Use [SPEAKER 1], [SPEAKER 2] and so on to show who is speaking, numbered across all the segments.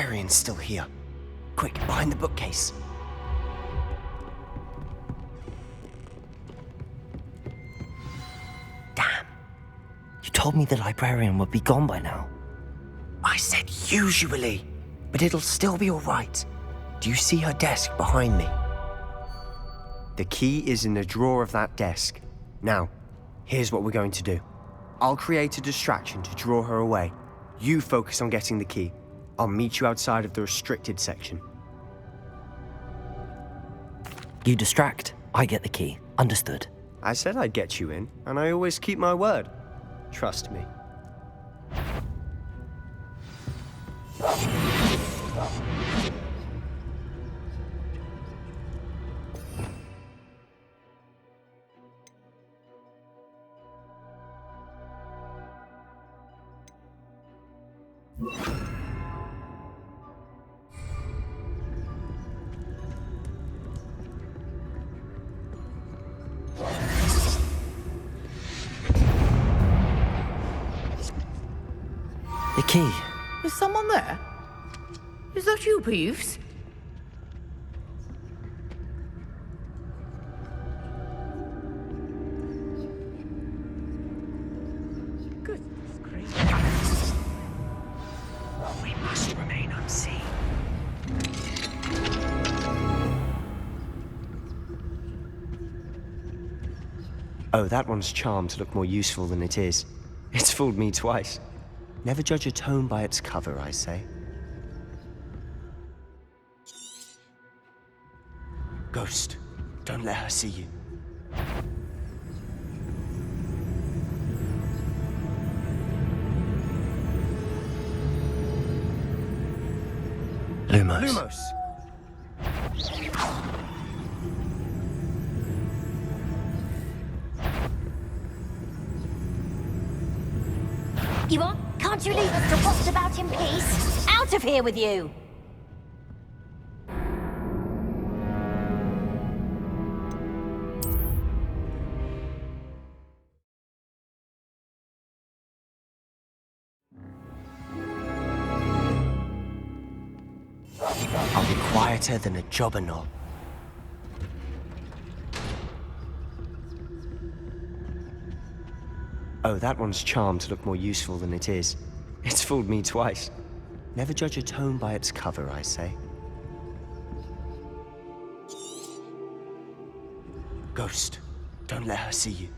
[SPEAKER 1] librarian's still here. Quick, behind the bookcase. Damn.
[SPEAKER 2] You told me the librarian would be gone by now.
[SPEAKER 1] I said usually, but it'll still be all right. Do you see her desk behind me? The key is in the drawer of that desk. Now, here's what we're going to do. I'll create a distraction to draw her away. You focus on getting the key. I'll meet you outside of the restricted section.
[SPEAKER 2] You distract, I get the key. Understood.
[SPEAKER 1] I said I'd get you in, and I always keep my word. Trust me.
[SPEAKER 2] The key.
[SPEAKER 3] Is someone there? Is that you, Peeves? Goodness gracious.
[SPEAKER 1] We must remain unseen. Oh, that one's charmed to look more useful than it is. It's fooled me twice. Never judge a tome by its cover, I say. Ghost, don't let her see you.
[SPEAKER 2] Lumos.
[SPEAKER 1] Lumos!
[SPEAKER 4] You what? Can't you leave us to rot about in peace? Out of here with you!
[SPEAKER 1] I'll be quieter than a jobber knob. Oh, that one's charmed to look more useful than it is. It's fooled me twice. Never judge a tome by its cover, I say. Ghost, don't let her see you.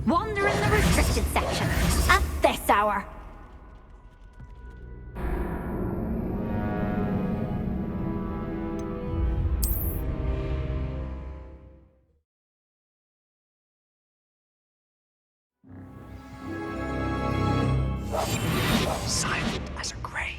[SPEAKER 4] Wander in the restricted section. At this hour.
[SPEAKER 1] Silent as a grave.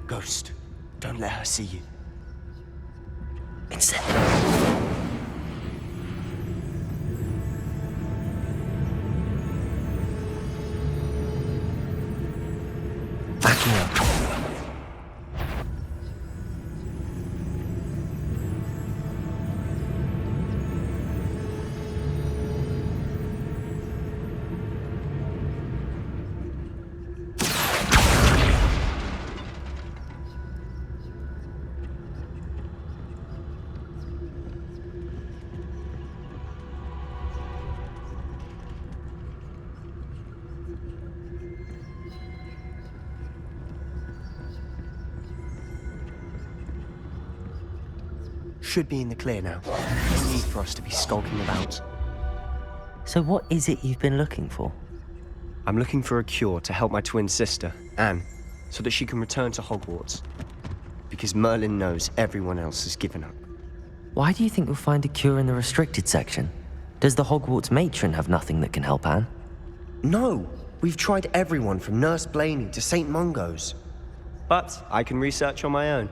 [SPEAKER 1] Ghost, don't let her see you.
[SPEAKER 2] It's it. Backing up.
[SPEAKER 1] should be in the clear now. No need for us to be skulking about.
[SPEAKER 2] So what is it you've been looking for?
[SPEAKER 1] I'm looking for a cure to help my twin sister, Anne, so that she can return to Hogwarts. Because Merlin knows everyone else has given up.
[SPEAKER 2] Why do you think you'll find a cure in the restricted section? Does the Hogwarts matron have nothing that can help Anne?
[SPEAKER 1] No! We've tried everyone from Nurse Blaney to St. Mungo's. But I can research on my own.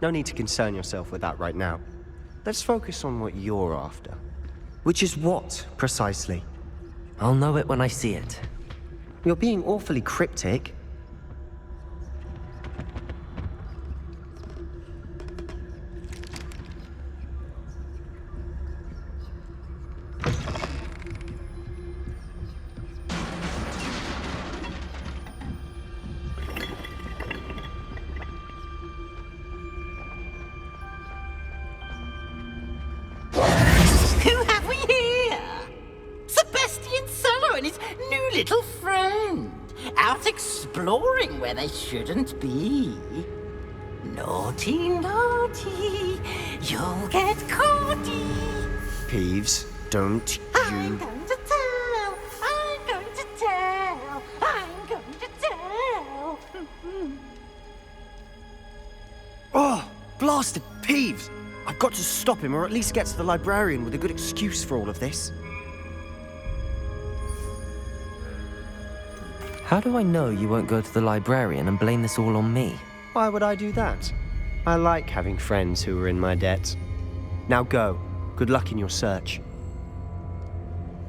[SPEAKER 1] No need to concern yourself with that right now. Let's focus on what you're after. Which is what, precisely?
[SPEAKER 2] I'll know it when I see it.
[SPEAKER 1] You're being awfully cryptic.
[SPEAKER 3] Who have we here? Sebastian Sallow and his new little friend. Out exploring where they shouldn't be. Naughty, naughty. You'll get caughty.
[SPEAKER 1] Peeves, don't
[SPEAKER 3] I'm
[SPEAKER 1] you...
[SPEAKER 3] going to tell. I'm going to tell. I'm going to tell.
[SPEAKER 1] Oh, blasted Peeves! I've got to stop him, or at least get to the librarian with a good excuse for all of this.
[SPEAKER 2] How do I know you won't go to the librarian and blame this all on me?
[SPEAKER 1] Why would I do that? I like having friends who are in my debt. Now go. Good luck in your search.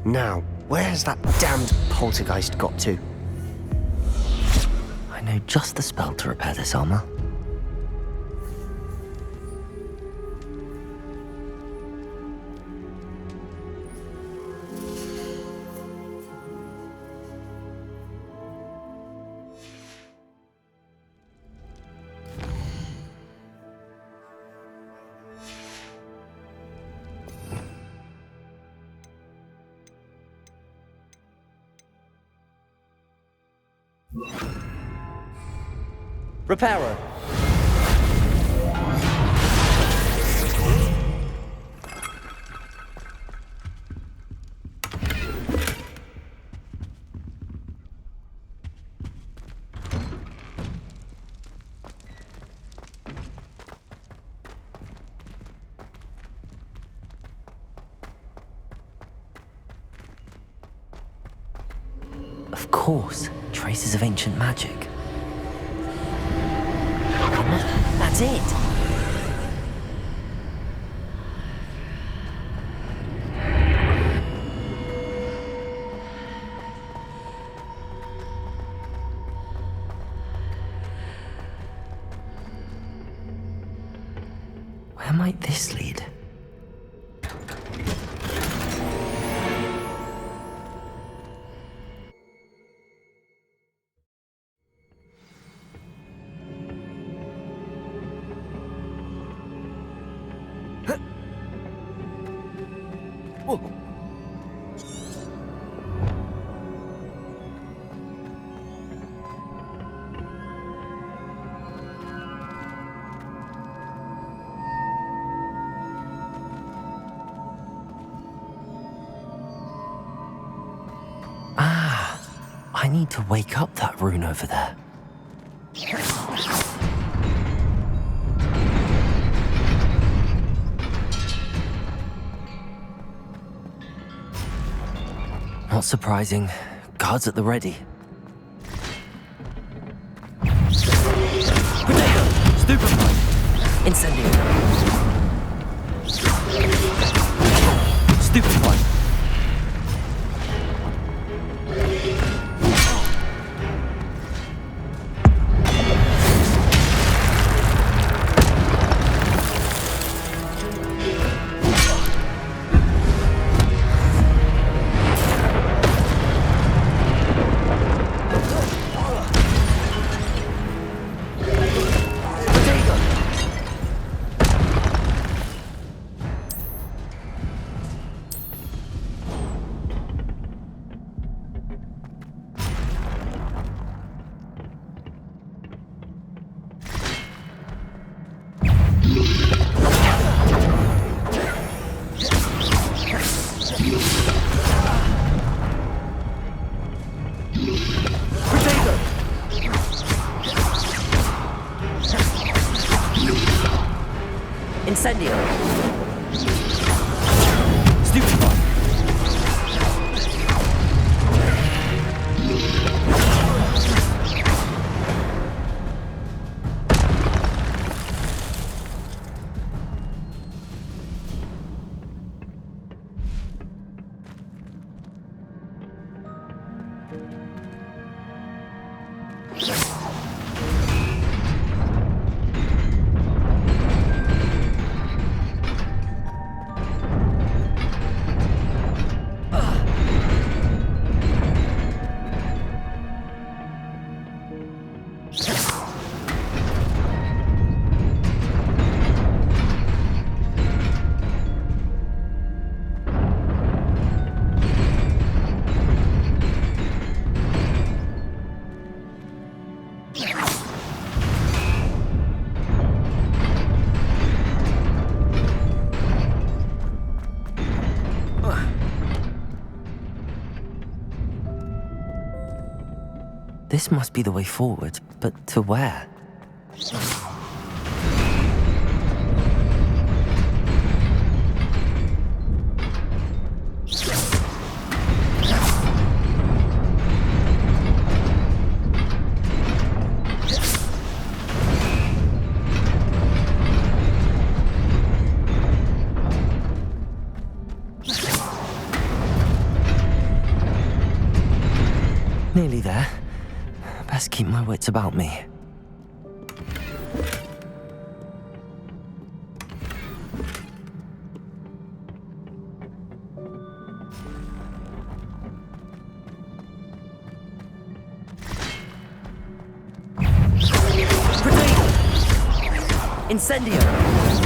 [SPEAKER 1] Now, where has that damned poltergeist got to?
[SPEAKER 2] I know just the spell to repair this armor. Repairer. Of course, traces of ancient magic. That's it! Where might this lead? I need to wake up that rune over there. Not surprising. Guards at the ready. Potato! Stupefy! Incendiary! Stupefy! Incendio! Stupefy! This must be the way forward, but to where? Nearly there. Best keep my wits about me. Incendio!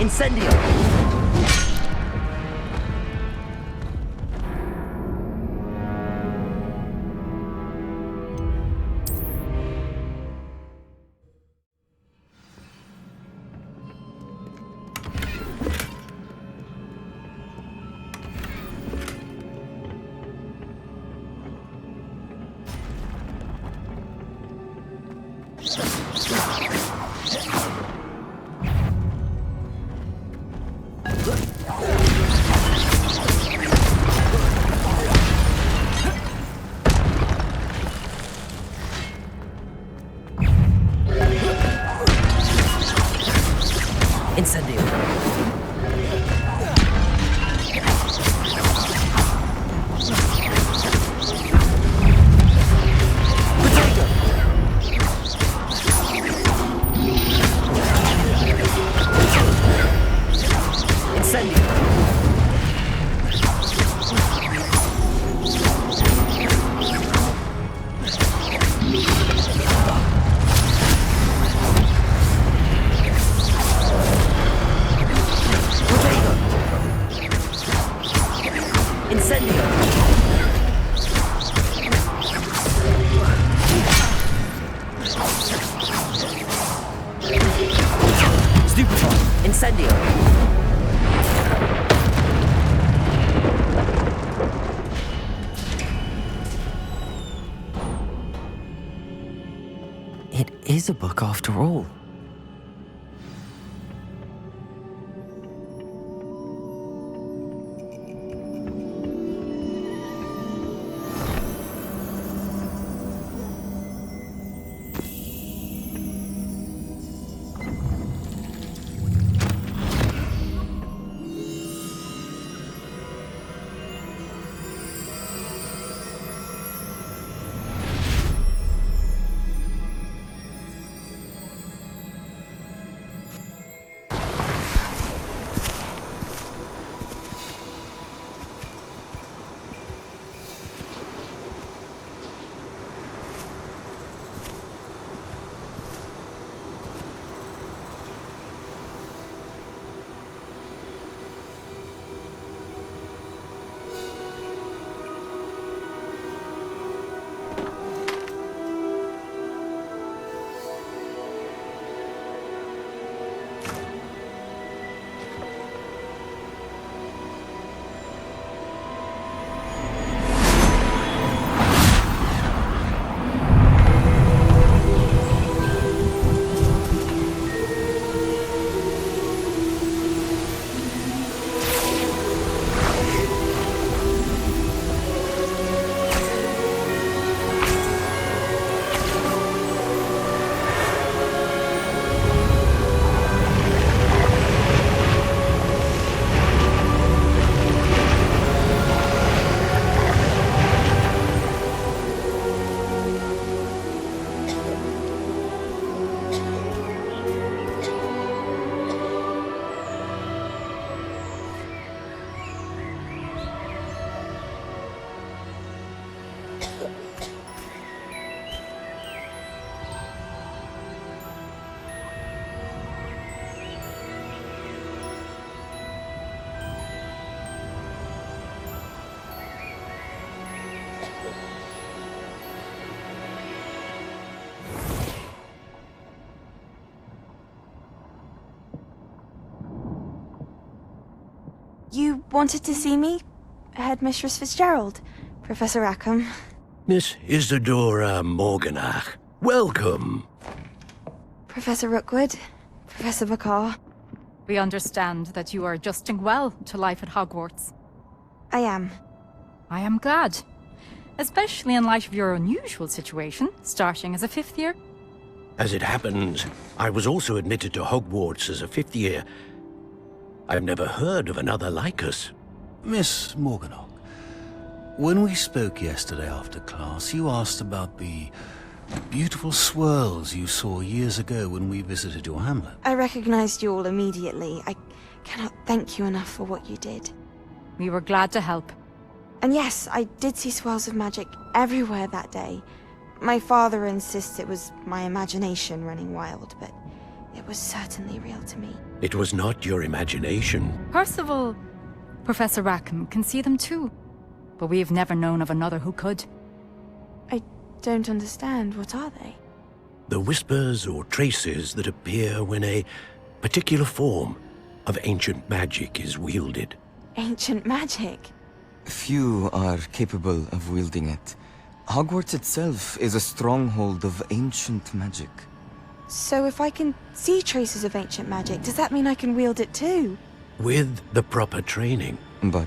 [SPEAKER 2] Incendio! Incendio!
[SPEAKER 5] Incendio!
[SPEAKER 2] It is a book after all.
[SPEAKER 6] You wanted to see me? Headmistress Fitzgerald, Professor Rackham.
[SPEAKER 7] Miss Isadora Morganach, welcome.
[SPEAKER 6] Professor Rookwood, Professor Bakar.
[SPEAKER 8] We understand that you are adjusting well to life at Hogwarts.
[SPEAKER 6] I am.
[SPEAKER 8] I am glad. Especially in light of your unusual situation, starting as a fifth year.
[SPEAKER 7] As it happens, I was also admitted to Hogwarts as a fifth year. I've never heard of another like us.
[SPEAKER 9] Miss Morganach, when we spoke yesterday after class, you asked about the beautiful swirls you saw years ago when we visited your hamlet.
[SPEAKER 6] I recognized you all immediately. I cannot thank you enough for what you did.
[SPEAKER 8] We were glad to help.
[SPEAKER 6] And yes, I did see swirls of magic everywhere that day. My father insists it was my imagination running wild, but it was certainly real to me.
[SPEAKER 7] It was not your imagination.
[SPEAKER 8] Percival, Professor Rackham can see them too. But we have never known of another who could.
[SPEAKER 6] I don't understand. What are they?
[SPEAKER 7] The whispers or traces that appear when a particular form of ancient magic is wielded.
[SPEAKER 6] Ancient magic?
[SPEAKER 10] Few are capable of wielding it. Hogwarts itself is a stronghold of ancient magic.
[SPEAKER 6] So if I can see traces of ancient magic, does that mean I can wield it too?
[SPEAKER 7] With the proper training.
[SPEAKER 10] But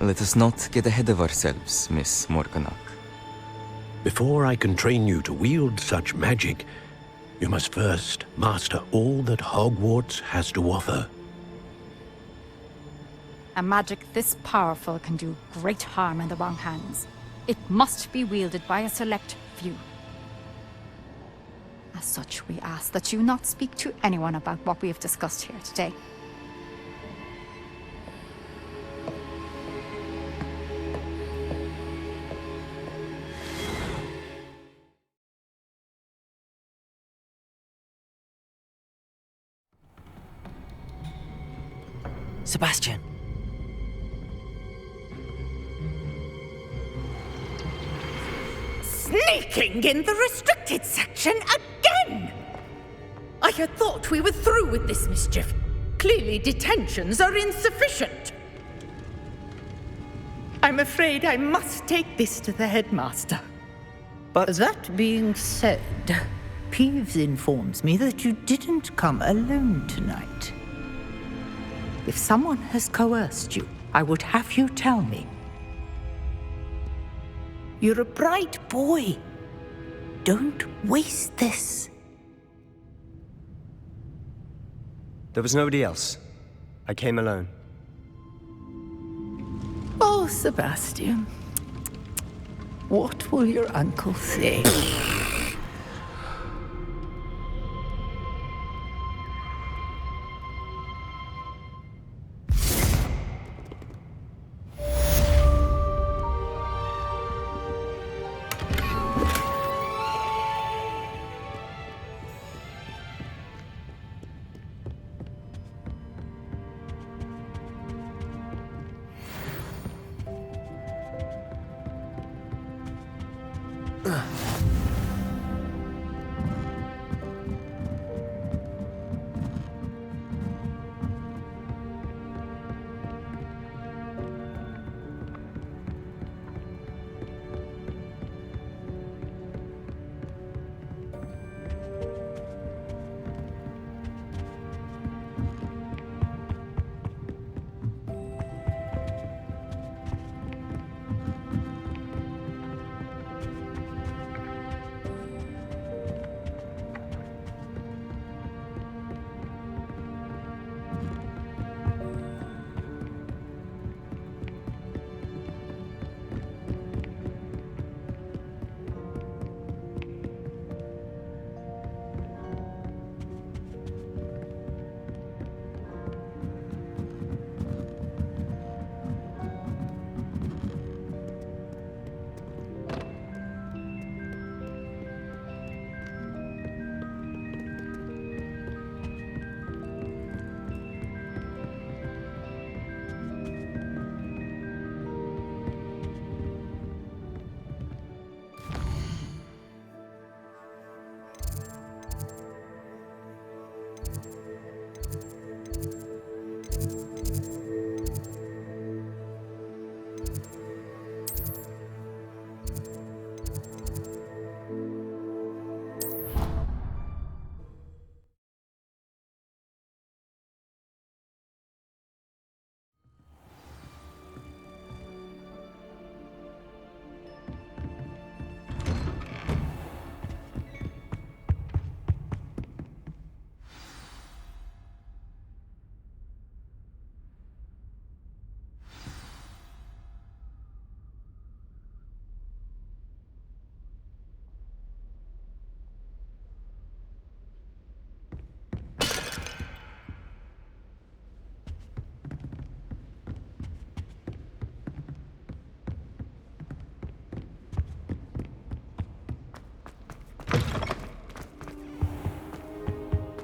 [SPEAKER 10] let us not get ahead of ourselves, Miss Morganach.
[SPEAKER 7] Before I can train you to wield such magic, you must first master all that Hogwarts has to offer.
[SPEAKER 8] A magic this powerful can do great harm in the wrong hands. It must be wielded by a select few. As such, we ask that you not speak to anyone about what we have discussed here today.
[SPEAKER 2] Sebastian.
[SPEAKER 3] Sneaking in the restricted section again! I had thought we were through with this mischief.
[SPEAKER 5] Clearly, detentions are insufficient. I'm afraid I must take this to the headmaster.
[SPEAKER 11] But that being said, Peeves informs me that you didn't come alone tonight. If someone has coerced you, I would have you tell me. You're a bright boy. Don't waste this.
[SPEAKER 1] There was nobody else. I came alone.
[SPEAKER 11] Oh, Sebastian. What will your uncle say?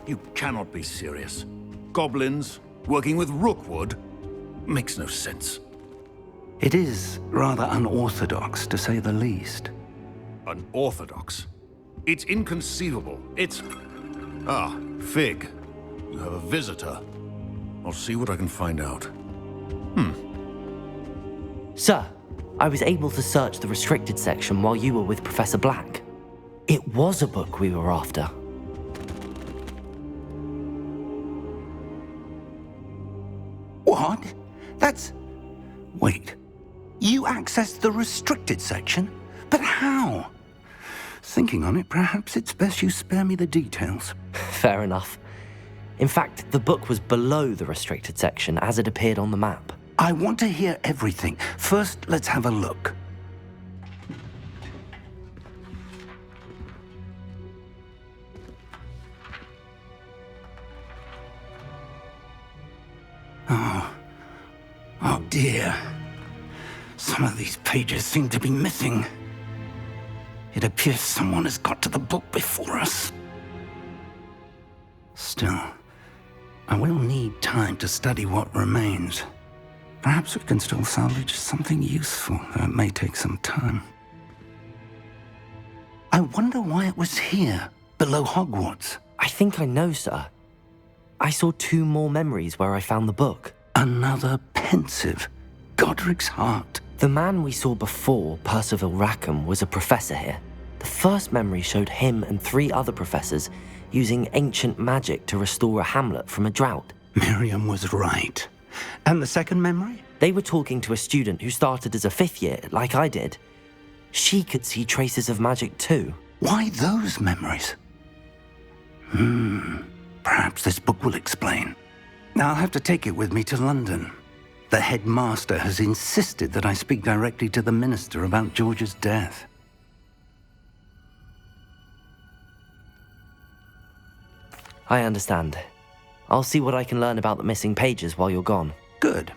[SPEAKER 12] You cannot be serious. Goblins working with Rookwood? Makes no sense.
[SPEAKER 9] It is rather unorthodox, to say the least.
[SPEAKER 12] Unorthodox? It's inconceivable. It's... Ah, Fig. You have a visitor. I'll see what I can find out.
[SPEAKER 2] Sir, I was able to search the restricted section while you were with Professor Black. It was a book we were after.
[SPEAKER 9] What? That's... Wait. You accessed the restricted section? But how? Thinking on it, perhaps it's best you spare me the details.
[SPEAKER 2] Fair enough. In fact, the book was below the restricted section as it appeared on the map.
[SPEAKER 9] I want to hear everything. First, let's have a look. Oh dear. Some of these pages seem to be missing. It appears someone has got to the book before us. Still, I will need time to study what remains. Perhaps we can still salvage something useful, though it may take some time. I wonder why it was here, below Hogwarts.
[SPEAKER 2] I think I know, sir. I saw 2 more memories where I found the book.
[SPEAKER 9] Another pensive. Godric's heart.
[SPEAKER 2] The man we saw before, Percival Rackham, was a professor here. The first memory showed him and 3 other professors using ancient magic to restore a hamlet from a drought.
[SPEAKER 9] Miriam was right. And the second memory?
[SPEAKER 2] They were talking to a student who started as a 5th year, like I did. She could see traces of magic too.
[SPEAKER 9] Why those memories? Perhaps this book will explain. Now I'll have to take it with me to London. The headmaster has insisted that I speak directly to the minister about George's death.
[SPEAKER 2] I understand. I'll see what I can learn about the missing pages while you're gone.
[SPEAKER 9] Good.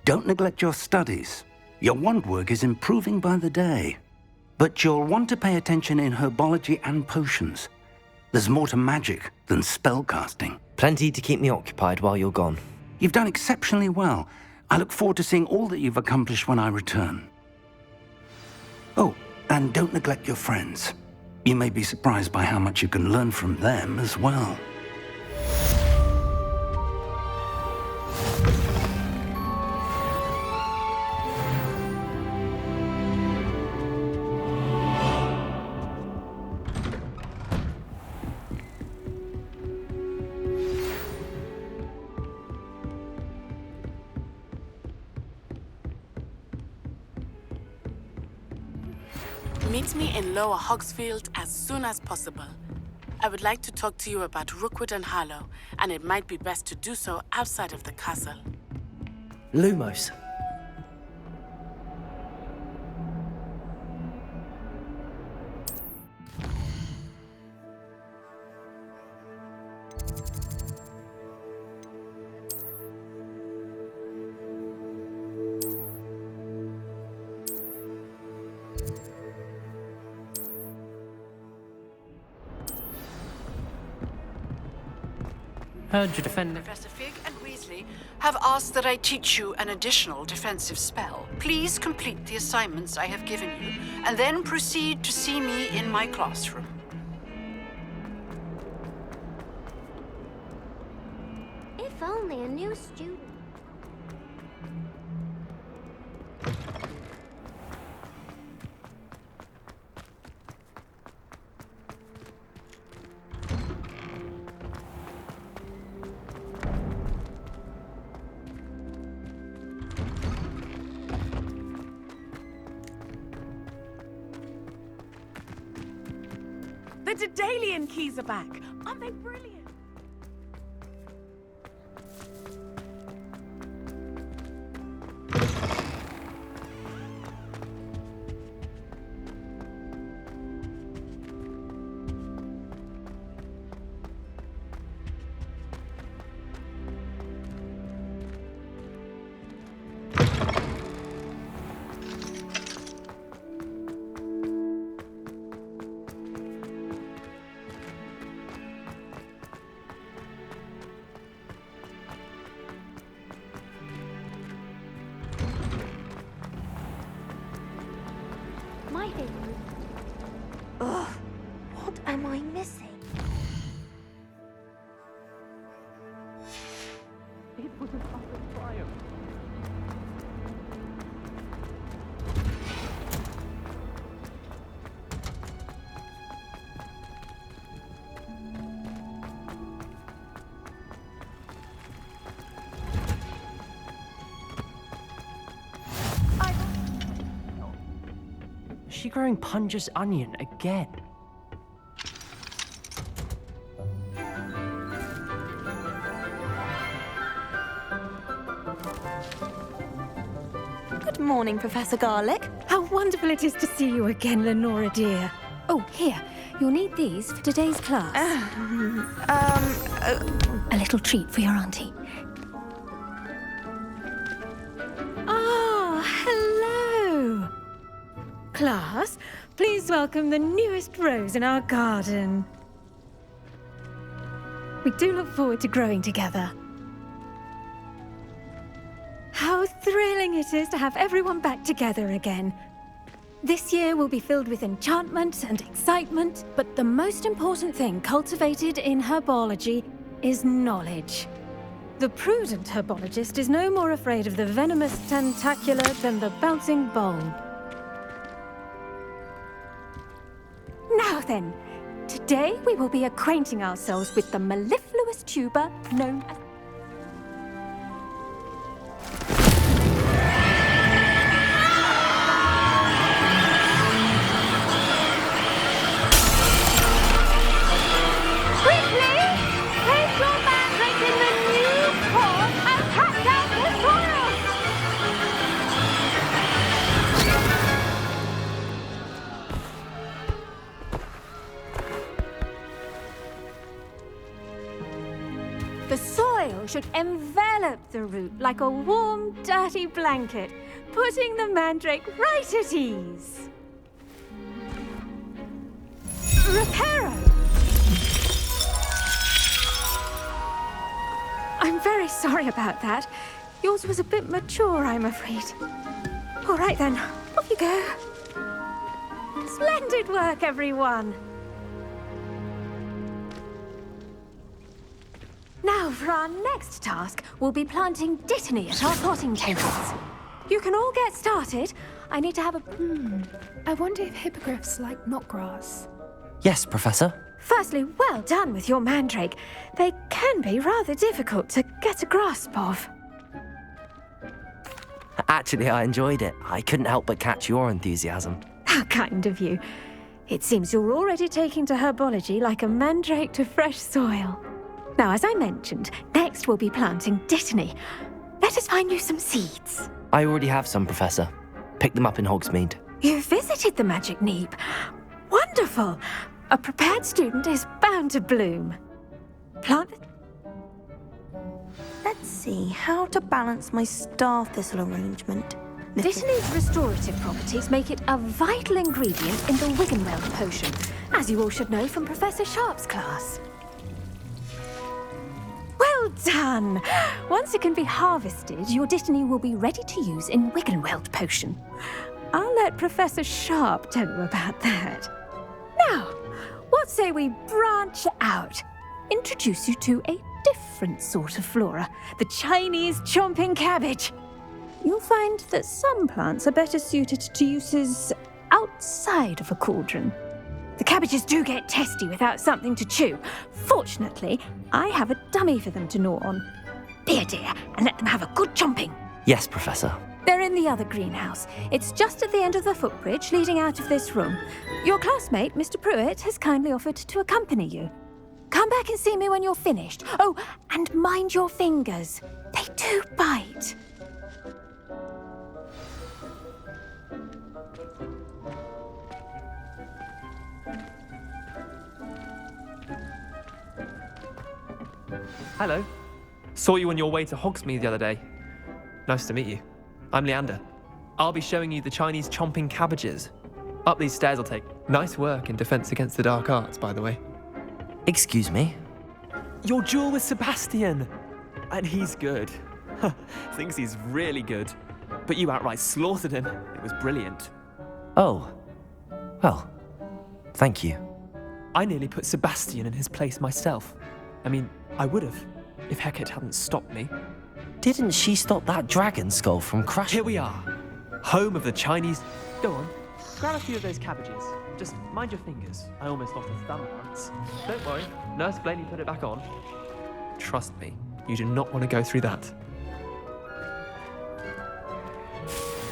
[SPEAKER 9] Don't neglect your studies. Your wand work is improving by the day. But you'll want to pay attention in herbology and potions. There's more to magic than spellcasting.
[SPEAKER 2] Plenty to keep me occupied while you're gone.
[SPEAKER 9] You've done exceptionally well. I look forward to seeing all that you've accomplished when I return. Oh, and don't neglect your friends. You may be surprised by how much you can learn from them as well.
[SPEAKER 13] Meet me in Lower Hogsfield as soon as possible. I would like to talk to you about Rookwood and Harlow, and it might be best to do so outside of the castle.
[SPEAKER 2] Lumos.
[SPEAKER 14] Heard you defend.
[SPEAKER 15] Professor Fig and Weasley have asked that I teach you an additional defensive spell. Please complete the assignments I have given you, and then proceed to see me in my classroom.
[SPEAKER 4] If only a new student.
[SPEAKER 13] The Daedalian keys are back. Aren't they brilliant?
[SPEAKER 4] My favorite. Ugh, what am I missing?
[SPEAKER 14] It was an utter triumph. Is she growing Punja's onion again?
[SPEAKER 16] Good morning, Professor Garlick.
[SPEAKER 17] How wonderful it is to see you again, Lenora dear. Oh, here. You'll need these for today's class. A little treat for your auntie. Ah, hello. Class, please welcome the newest rose in our garden. We do look forward to growing together. How thrilling it is to have everyone back together again. This year will be filled with enchantment and excitement, but the most important thing cultivated in herbology is knowledge. The prudent herbologist is no more afraid of the venomous tentacular than the bouncing bulb. Now then, today we will be acquainting ourselves with the mellifluous tuber known as... The soil should envelop the root like a warm, dirty blanket, putting the mandrake right at ease. Reparo! I'm very sorry about that. Yours was a bit mature, I'm afraid. All right then, off you go. Splendid work, everyone. Now, for our next task, we'll be planting dittany at our potting tables. You can all get started. I need to have a...
[SPEAKER 18] I wonder if hippogriffs like knotgrass.
[SPEAKER 2] Yes, Professor.
[SPEAKER 17] Firstly, well done with your mandrake. They can be rather difficult to get a grasp of.
[SPEAKER 2] Actually, I enjoyed it. I couldn't help but catch your enthusiasm.
[SPEAKER 17] How kind of you. It seems you're already taking to herbology like a mandrake to fresh soil. Now, as I mentioned, next we'll be planting dittany. Let us find you some seeds.
[SPEAKER 2] I already have some, Professor. Picked them up in Hogsmeade.
[SPEAKER 17] You visited the Magic Neep. Wonderful! A prepared student is bound to bloom. Plant...
[SPEAKER 6] Let's see how to balance my star thistle arrangement.
[SPEAKER 17] Dittany's restorative properties make it a vital ingredient in the Wiggenweld potion, as you all should know from Professor Sharp's class. Well done! Once it can be harvested, your dittany will be ready to use in Wiggenweld potion. I'll let Professor Sharp tell you about that. Now, what say we branch out? Introduce you to a different sort of flora, the Chinese chomping cabbage. You'll find that some plants are better suited to uses outside of a cauldron. The cabbages do get testy without something to chew. Fortunately, I have a dummy for them to gnaw on. Be a dear and let them have a good chomping.
[SPEAKER 2] Yes, Professor.
[SPEAKER 17] They're in the other greenhouse. It's just at the end of the footbridge leading out of this room. Your classmate, Mr. Pruitt, has kindly offered to accompany you. Come back and see me when you're finished. Oh, and mind your fingers. They do bite.
[SPEAKER 14] Hello. Saw you on your way to Hogsmeade the other day. Nice to meet you. I'm Leander. I'll be showing you the Chinese chomping cabbages. Up these stairs I'll take. Nice work in defense against the dark arts, by the way.
[SPEAKER 2] Excuse me?
[SPEAKER 14] Your duel with Sebastian! And he's good. Thinks he's really good. But you outright slaughtered him. It was brilliant.
[SPEAKER 2] Oh. Well, thank you.
[SPEAKER 14] I nearly put Sebastian in his place myself. I mean, I would have, if Hecate hadn't stopped me.
[SPEAKER 2] Didn't she stop that dragon skull from crashing?
[SPEAKER 14] Here we are, home of the Chinese... Go on, grab a few of those cabbages. Just mind your fingers. I almost lost a thumb once. Don't worry, Nurse Blaney put it back on. Trust me, you do not want to go through that.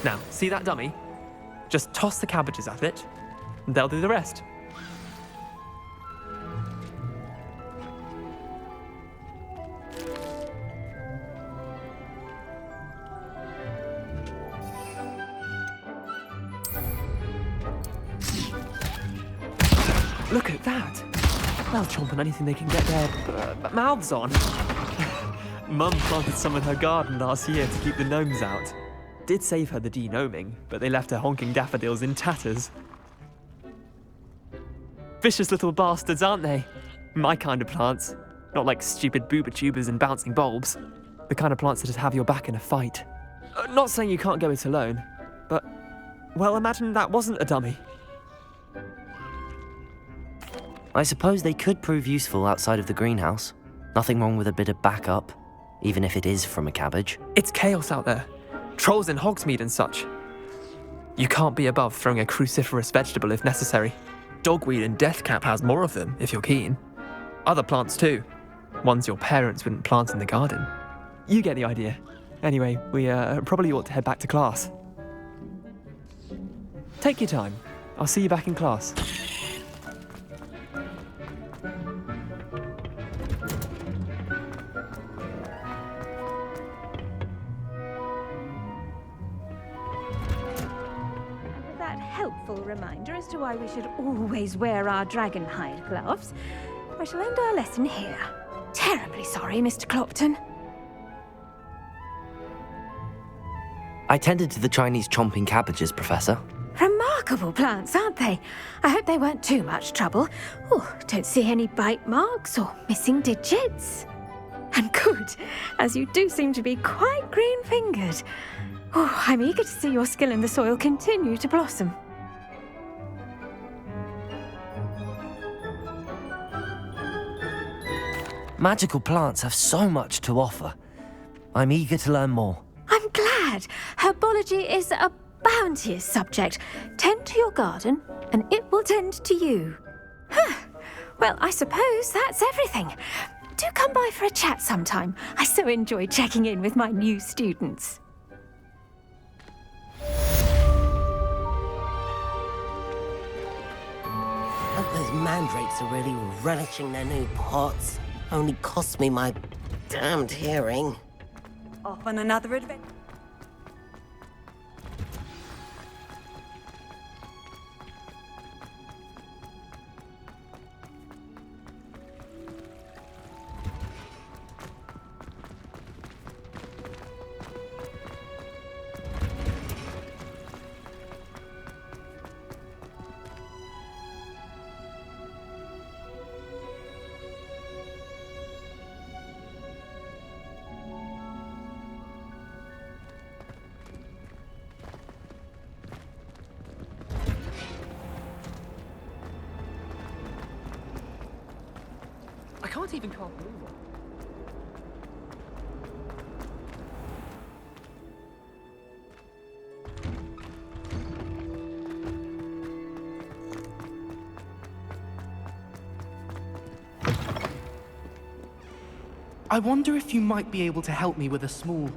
[SPEAKER 14] Now, see that dummy? Just toss the cabbages at it, and they'll do the rest. Look at that! They'll chomp on anything they can get their mouths on. Mum planted some in her garden last year to keep the gnomes out. Did save her the de-gnoming, but they left her honking daffodils in tatters. Vicious little bastards, aren't they? My kind of plants. Not like stupid booba tubers and bouncing bulbs. The kind of plants that just have your back in a fight. Not saying you can't go it alone, but... well, imagine that wasn't a dummy.
[SPEAKER 2] I suppose they could prove useful outside of the greenhouse. Nothing wrong with a bit of backup, even if it is from a cabbage.
[SPEAKER 14] It's chaos out there. Trolls in Hogsmeade and such. You can't be above throwing a cruciferous vegetable if necessary. Dogweed and deathcap has more of them, if you're keen. Other plants too. Ones your parents wouldn't plant in the garden. You get the idea. Anyway, we probably ought to head back to class. Take your time. I'll see you back in class.
[SPEAKER 17] That helpful reminder as to why we should always wear our dragonhide gloves, I shall end our lesson here. Terribly sorry, Mr. Clopton.
[SPEAKER 2] I tended to the Chinese chomping cabbages, Professor.
[SPEAKER 17] Remarkable plants, aren't they? I hope they weren't too much trouble. Oh, don't see any bite marks or missing digits. And good, as you do seem to be quite green-fingered. Oh, I'm eager to see your skill in the soil continue to blossom.
[SPEAKER 2] Magical plants have so much to offer. I'm eager to learn more.
[SPEAKER 17] I'm glad. Herbology is a bounteous subject. Tend to your garden, and it will tend to you. Well, I suppose that's everything. Do come by for a chat sometime. I so enjoy checking in with my new students.
[SPEAKER 19] Hope those mandrakes are really relishing their new pots. Only cost me my damned hearing.
[SPEAKER 20] Off on another adventure.
[SPEAKER 14] I can't even cast move on.
[SPEAKER 21] I wonder if you might be able to help me with a small,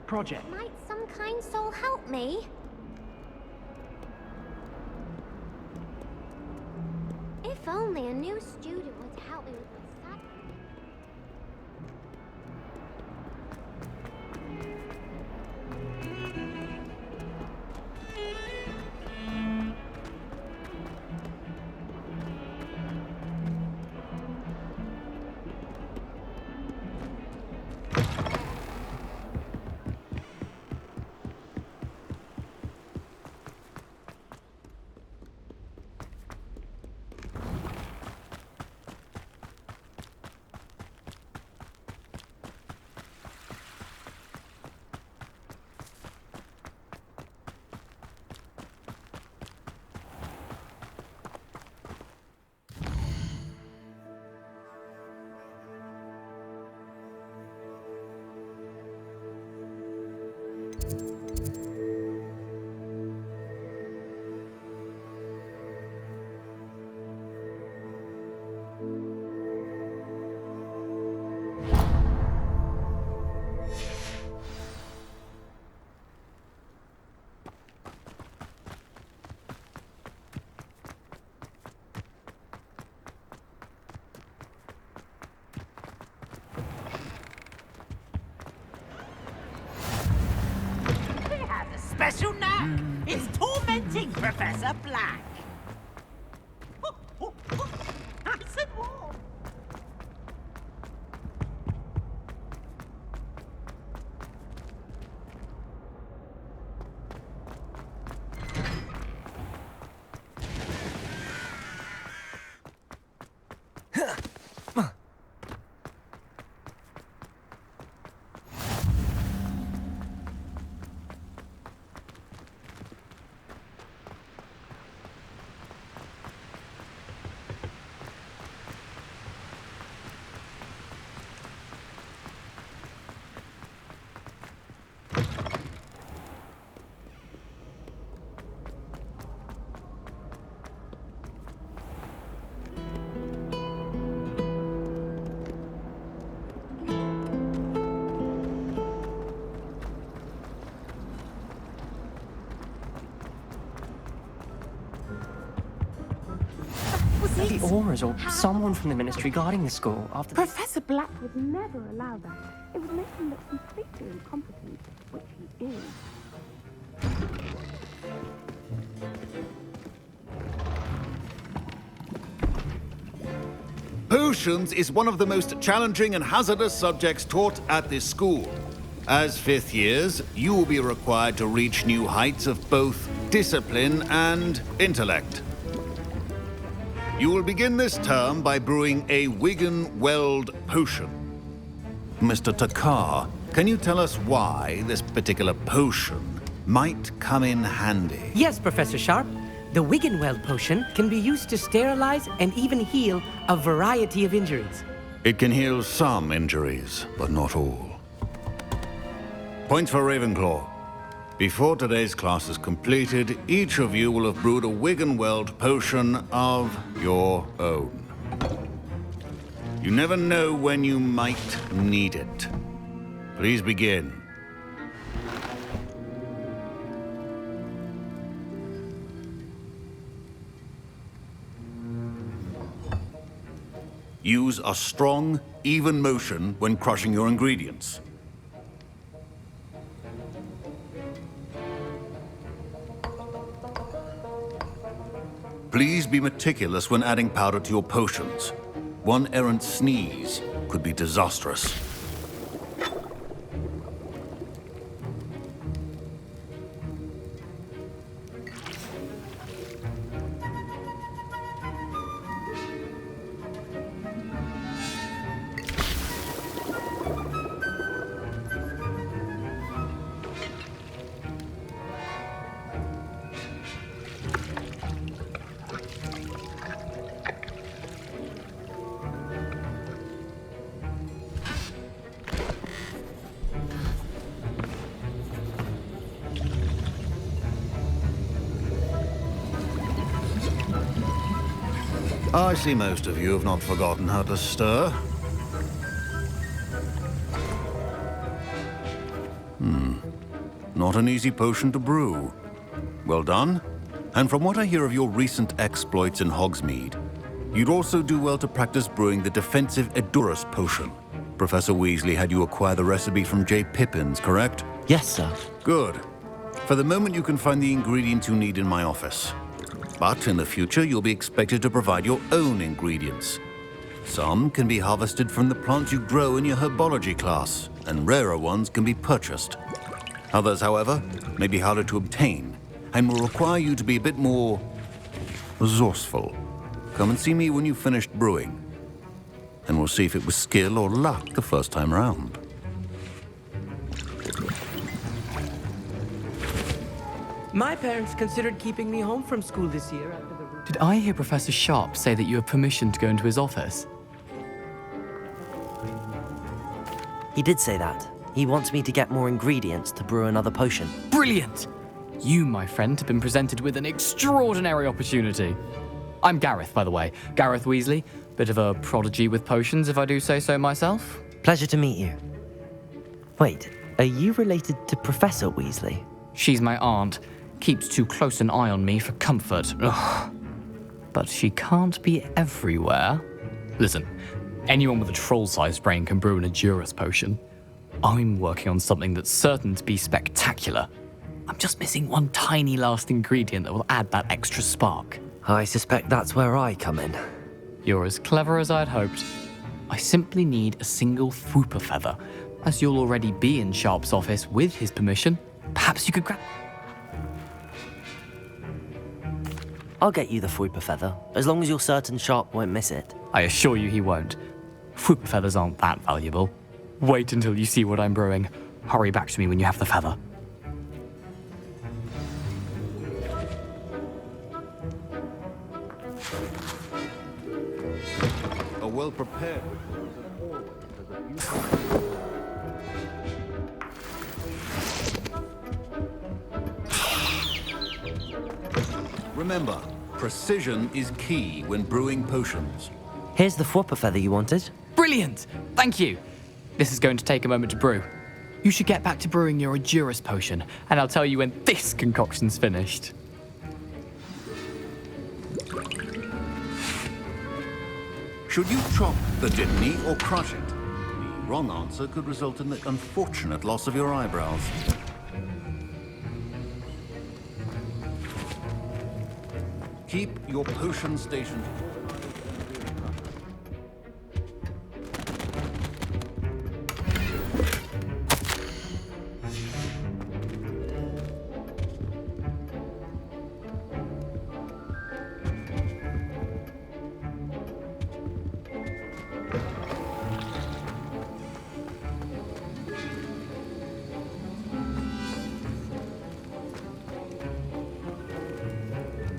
[SPEAKER 21] project.
[SPEAKER 4] Might some kind soul help me? If only a new student were to help me with my study.
[SPEAKER 22] Special knack! It's tormenting Professor Black! Nice and warm!
[SPEAKER 14] the auras or someone from the ministry guarding the school after...
[SPEAKER 22] Professor Black would never allow that. It would make him look completely incompetent, which he is.
[SPEAKER 12] Potions is one of the most challenging and hazardous subjects taught at this school. As fifth years, you will be required to reach new heights of both discipline and intellect. You will begin this term by brewing a Wiggenweld potion. Mr. Takar, can you tell us why this particular potion might come in handy?
[SPEAKER 7] Yes, Professor Sharp. The Wiggenweld potion can be used to sterilize and even heal a variety of injuries.
[SPEAKER 12] It can heal some injuries, but not all. Points for Ravenclaw. Before today's class is completed, each of you will have brewed a Wiggenweld potion of your own. You never know when you might need it. Please begin. Use a strong, even motion when crushing your ingredients. Please be meticulous when adding powder to your potions. One errant sneeze could be disastrous. I see most of you have not forgotten how to stir. Not an easy potion to brew. Well done. And from what I hear of your recent exploits in Hogsmeade, you'd also do well to practice brewing the defensive Edurus potion. Professor Weasley had you acquire the recipe from J. Pippins, correct?
[SPEAKER 2] Yes, sir.
[SPEAKER 12] Good. For the moment, you can find the ingredients you need in my office. But in the future, you'll be expected to provide your own ingredients. Some can be harvested from the plants you grow in your herbology class, and rarer ones can be purchased. Others, however, may be harder to obtain, and will require you to be a bit more resourceful. Come and see me when you've finished brewing, and we'll see if it was skill or luck the first time round.
[SPEAKER 7] My parents considered keeping me home from school this year after the...
[SPEAKER 10] Did I hear Professor Sharp say that you have permission to go into his office?
[SPEAKER 2] He did say that. He wants me to get more ingredients to brew another potion.
[SPEAKER 10] Brilliant! You, my friend, have been presented with an extraordinary opportunity. I'm Gareth, by the way. Gareth Weasley. Bit of a prodigy with potions, if I do say so myself.
[SPEAKER 2] Pleasure to meet you. Wait, are you related to Professor Weasley?
[SPEAKER 10] She's my aunt. Keeps too close an eye on me for comfort. Ugh. But she can't be everywhere. Listen, anyone with a troll-sized brain can brew an Edurus potion. I'm working on something that's certain to be spectacular. I'm just missing one tiny last ingredient that will add that extra spark.
[SPEAKER 2] I suspect that's where I come in.
[SPEAKER 10] You're as clever as I'd hoped. I simply need a single Fwooper feather. As you'll already be in Sharp's office with his permission, perhaps you could grab...
[SPEAKER 2] I'll get you the Fwooper feather, as long as you're certain Sharp won't miss it.
[SPEAKER 10] I assure you he won't. Fwooper feathers aren't that valuable. Wait until you see what I'm brewing. Hurry back to me when you have the feather.
[SPEAKER 12] A well-prepared... Remember, precision is key when brewing potions.
[SPEAKER 2] Here's the Fwooper feather you wanted.
[SPEAKER 10] Brilliant! Thank you. This is going to take a moment to brew. You should get back to brewing your Edurus potion, and I'll tell you when this concoction's finished.
[SPEAKER 12] Should you chop the Dittany or crush it? The wrong answer could result in the unfortunate loss of your eyebrows. Keep your potion stationed.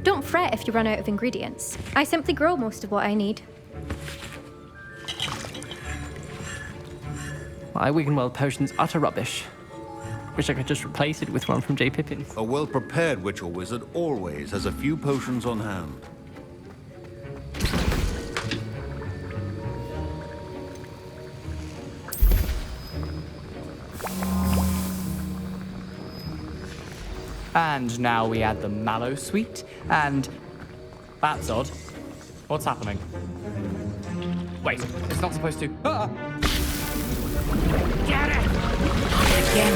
[SPEAKER 17] Don't fret if you run out of ingredients. I simply grow most of what I need.
[SPEAKER 14] My Wiggenweld potion's utter rubbish. Wish I could just replace it with one from J. Pippin.
[SPEAKER 12] A well-prepared witch or wizard always has a few potions on hand.
[SPEAKER 10] And now we add the mallow sweet, and that's odd. What's happening? Wait, it's not supposed to. Ah!
[SPEAKER 7] Get it! Again.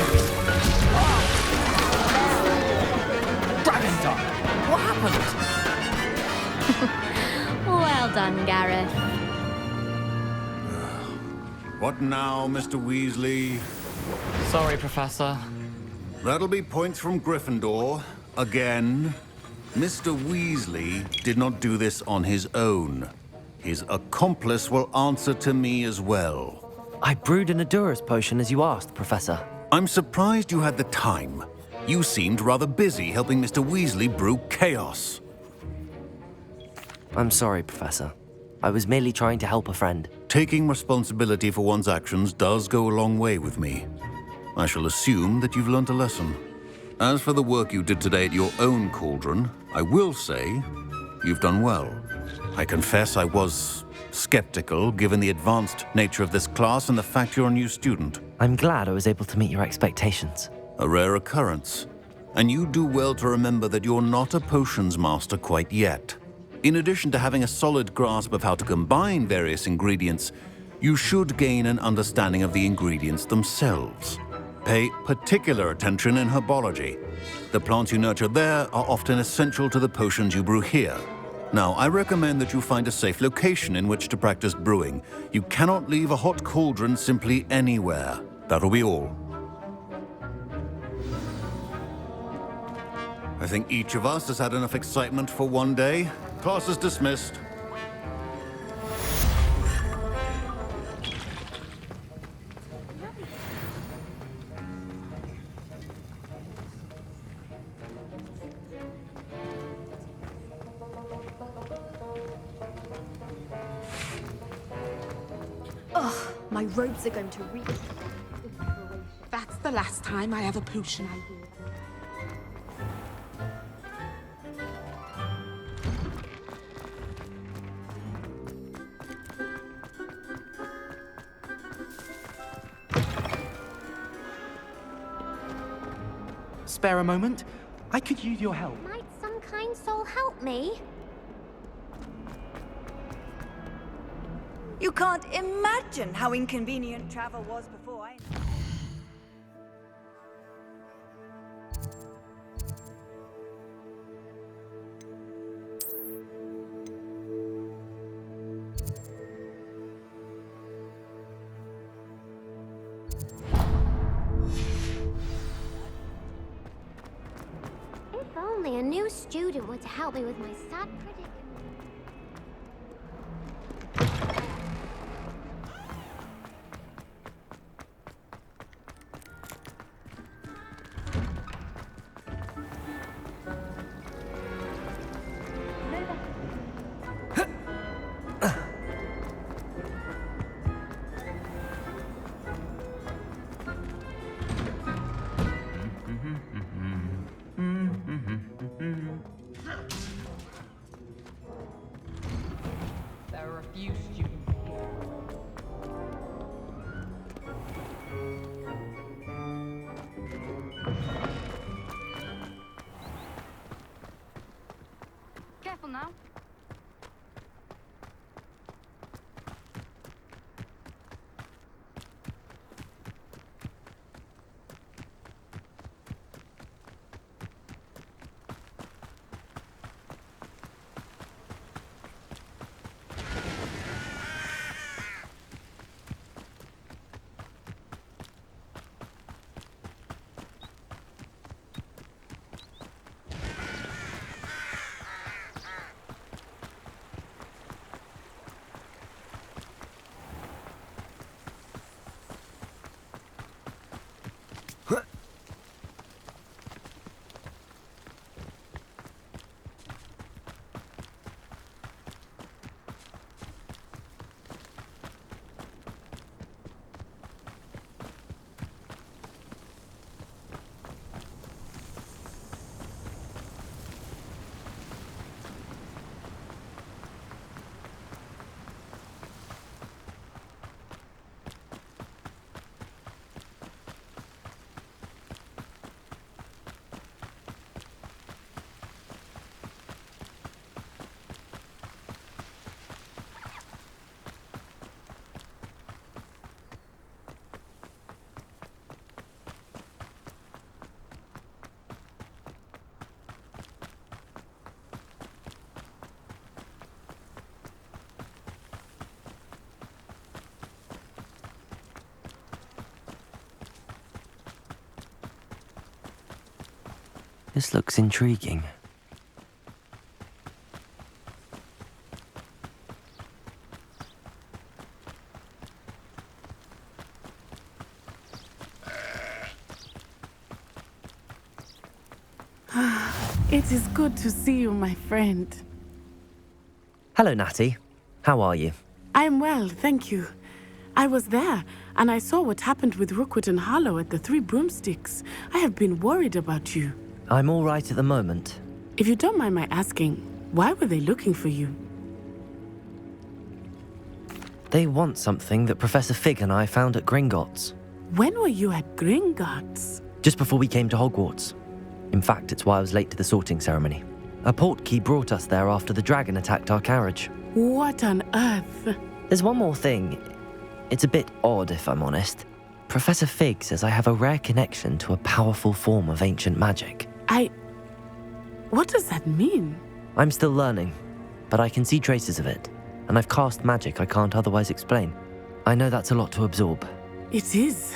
[SPEAKER 10] Dragon Star! What happened?
[SPEAKER 17] Well done, Gareth.
[SPEAKER 12] What now, Mr. Weasley?
[SPEAKER 10] Sorry, Professor.
[SPEAKER 12] That'll be points from Gryffindor. Again. Mr. Weasley did not do this on his own. His accomplice will answer to me as well.
[SPEAKER 2] I brewed an Adura's potion as you asked, Professor.
[SPEAKER 12] I'm surprised you had the time. You seemed rather busy helping Mr. Weasley brew chaos.
[SPEAKER 2] I'm sorry, Professor. I was merely trying to help a friend.
[SPEAKER 12] Taking responsibility for one's actions does go a long way with me. I shall assume that you've learnt a lesson. As for the work you did today at your own cauldron, I will say you've done well. I confess I was skeptical, given the advanced nature of this class and the fact you're a new student.
[SPEAKER 2] I'm glad I was able to meet your expectations.
[SPEAKER 12] A rare occurrence. And you do well to remember that you're not a potions master quite yet. In addition to having a solid grasp of how to combine various ingredients, you should gain an understanding of the ingredients themselves. Pay particular attention in herbology. The plants you nurture there are often essential to the potions you brew here. Now, I recommend that you find a safe location in which to practice brewing. You cannot leave a hot cauldron simply anywhere. That'll be all. I think each of us has had enough excitement for one day. Class is dismissed.
[SPEAKER 22] Ugh, my robes are going to reek.
[SPEAKER 13] That's the last time I have a potion I use.
[SPEAKER 21] Spare a moment? I could use your help.
[SPEAKER 4] Might some kind soul help me?
[SPEAKER 20] You can't imagine how inconvenient travel was before I...
[SPEAKER 4] If only a new student were to help me with my sad predicament.
[SPEAKER 2] This looks intriguing.
[SPEAKER 13] It is good to see you, my friend.
[SPEAKER 2] Hello, Natty. How are you?
[SPEAKER 13] I'm well, thank you. I was there, and I saw what happened with Rookwood and Harlow at the Three Broomsticks. I have been worried about you.
[SPEAKER 2] I'm all right at the moment.
[SPEAKER 13] If you don't mind my asking, why were they looking for you?
[SPEAKER 2] They want something that Professor Fig and I found at Gringotts.
[SPEAKER 13] When were you at Gringotts?
[SPEAKER 2] Just before we came to Hogwarts. In fact, it's why I was late to the sorting ceremony. A portkey brought us there after the dragon attacked our carriage.
[SPEAKER 13] What on earth?
[SPEAKER 2] There's one more thing. It's a bit odd, if I'm honest. Professor Fig says I have a rare connection to a powerful form of ancient magic.
[SPEAKER 13] What does that mean?
[SPEAKER 2] I'm still learning, but I can see traces of it, and I've cast magic I can't otherwise explain. I know that's a lot to absorb.
[SPEAKER 13] It is.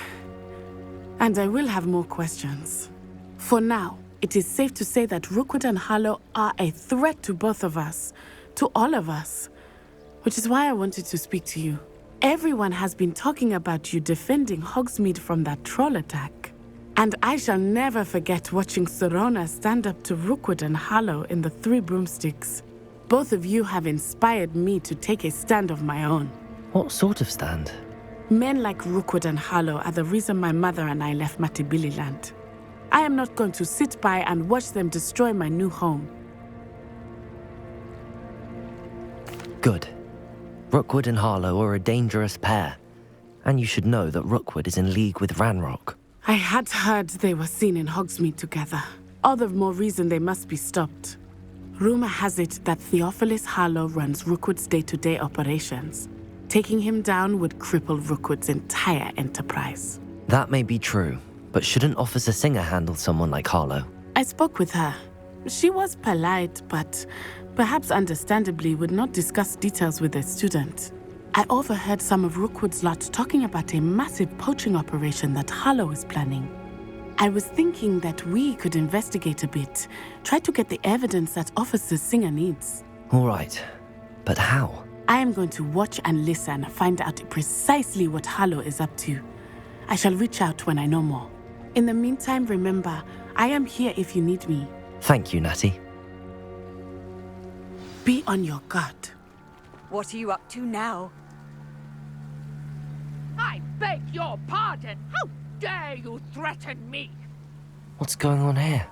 [SPEAKER 13] And I will have more questions. For now, it is safe to say that Rookwood and Harlow are a threat to both of us, to all of us, which is why I wanted to speak to you. Everyone has been talking about you defending Hogsmeade from that troll attack. And I shall never forget watching Serona stand up to Rookwood and Harlow in the Three Broomsticks. Both of you have inspired me to take a stand of my own.
[SPEAKER 2] What sort of stand?
[SPEAKER 13] Men like Rookwood and Harlow are the reason my mother and I left Matibililand. I am not going to sit by and watch them destroy my new home.
[SPEAKER 2] Good. Rookwood and Harlow are a dangerous pair. And you should know that Rookwood is in league with Ranrock.
[SPEAKER 13] I had heard they were seen in Hogsmeade together. All the more reason they must be stopped. Rumor has it that Theophilus Harlow runs Rookwood's day-to-day operations. Taking him down would cripple Rookwood's entire enterprise.
[SPEAKER 2] That may be true, but shouldn't Officer Singer handle someone like Harlow?
[SPEAKER 13] I spoke with her. She was polite, but perhaps understandably would not discuss details with a student. I overheard some of Rookwood's lot talking about a massive poaching operation that Harlow is planning. I was thinking that we could investigate a bit, try to get the evidence that Officer Singer needs.
[SPEAKER 2] All right, but how?
[SPEAKER 13] I am going to watch and listen, find out precisely what Harlow is up to. I shall reach out when I know more. In the meantime, remember, I am here if you need me.
[SPEAKER 2] Thank you, Natty.
[SPEAKER 13] Be on your guard.
[SPEAKER 20] What are you up to now?
[SPEAKER 3] I beg your pardon! How dare you threaten me?
[SPEAKER 2] What's going on here?